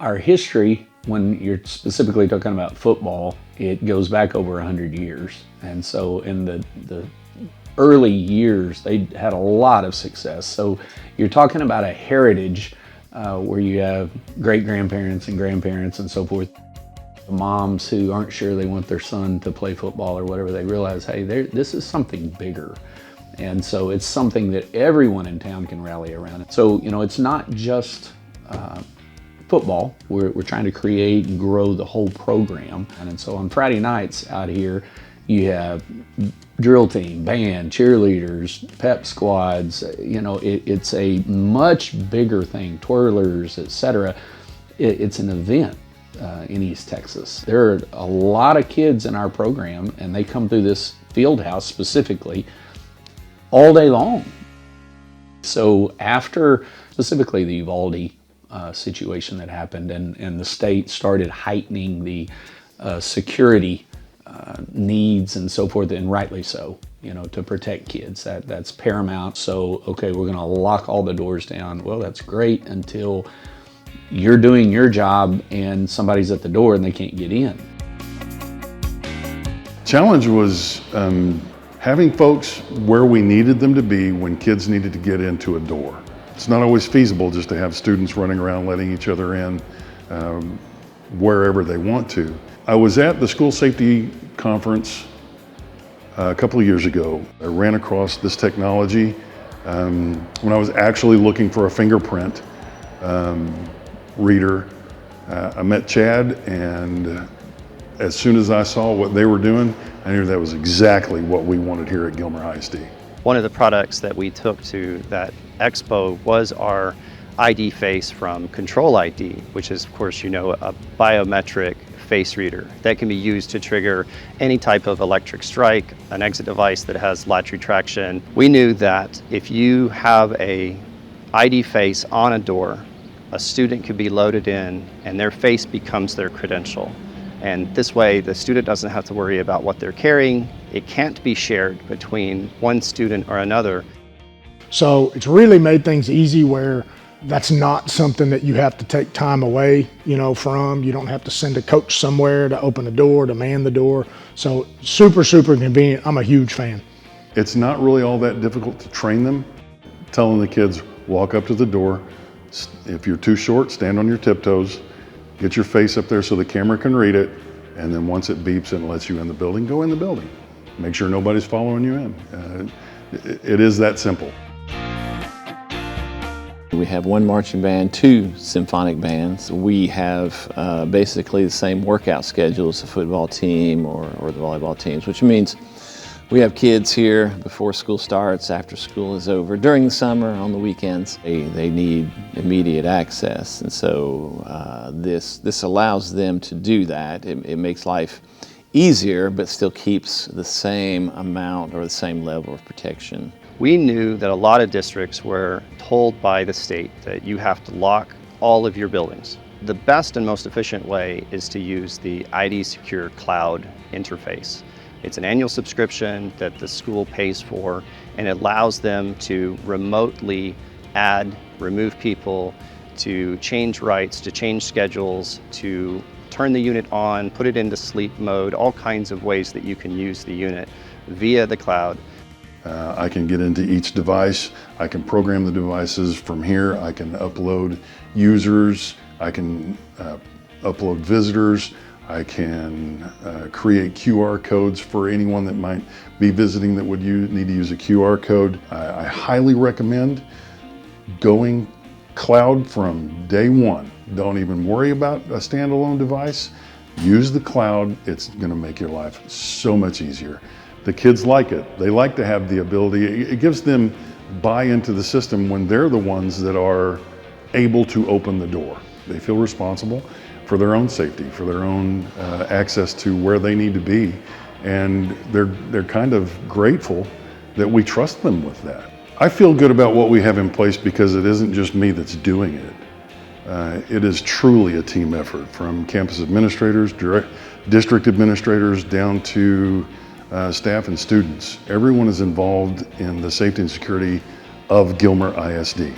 Our history, when you're specifically talking about football, it goes back over 100 years. And so in the early years, they had a lot of success. So you're talking about a heritage where you have great-grandparents and grandparents and so forth. The moms who aren't sure they want their son to play football or whatever, they realize, hey, this is something bigger. And so it's something that everyone in town can rally around. So, you know, it's not just football. We're trying to create and grow the whole program. And so on Friday nights out here, you have drill team, band, cheerleaders, pep squads. You know, it's a much bigger thing, twirlers, etc. It's an event in East Texas. There are a lot of kids in our program, and they come through this field house specifically all day long. So after specifically the Uvalde situation that happened, and the state started heightening the security needs and so forth, and rightly so, you know, to protect kids. That's paramount. So, okay, we're gonna lock all the doors down. Well, that's great until you're doing your job and somebody's at the door and they can't get in. Challenge was having folks where we needed them to be when kids needed to get into a door. It's not always feasible just to have students running around letting each other in wherever they want to. I was at the school safety conference a couple of years ago. I ran across this technology when I was actually looking for a fingerprint reader. I met Chad, and as soon as I saw what they were doing, I knew that was exactly what we wanted here at Gilmer ISD. One of the products that we took to that expo was our iDFace from Control ID, which is, of course, you know, a biometric face reader that can be used to trigger any type of electric strike, an exit device that has latch retraction. We knew that if you have a iDFace on a door, a student could be loaded in and their face becomes their credential. And this way, the student doesn't have to worry about what they're carrying. It can't be shared between one student or another. So it's really made things easy where that's not something that you have to take time away, you know, from. You don't have to send a coach somewhere to open the door, to man the door. So super, super convenient. I'm a huge fan. It's not really all that difficult to train them. Telling the kids, walk up to the door. If you're too short, stand on your tiptoes. Get your face up there so the camera can read it, and then once it beeps and lets you in the building, go in the building. Make sure nobody's following you in. It is that simple. We have one marching band, two symphonic bands. We have basically the same workout schedule as the football team or the volleyball teams, which means we have kids here before school starts, after school is over, during the summer, on the weekends. They need immediate access, and so this allows them to do that. It makes life easier, but still keeps the same amount or the same level of protection. We knew that a lot of districts were told by the state that you have to lock all of your buildings. The best and most efficient way is to use the ID Secure Cloud interface. It's an annual subscription that the school pays for, and it allows them to remotely add, remove people, to change rights, to change schedules, to turn the unit on, put it into sleep mode, all kinds of ways that you can use the unit via the cloud. I can get into each device. I can program the devices from here. I can upload users. I can upload visitors. I can create QR codes for anyone that might be visiting that would need to use a QR code. I highly recommend going cloud from day one. Don't even worry about a standalone device. Use the cloud. It's going to make your life so much easier. The kids like it. They like to have the ability. It gives them buy into the system when they're the ones that are able to open the door. They feel responsible for their own safety, for their own access to where they need to be. And they're kind of grateful that we trust them with that. I feel good about what we have in place because it isn't just me that's doing it. It is truly a team effort, from campus administrators, district administrators, down to staff and students. Everyone is involved in the safety and security of Gilmer ISD.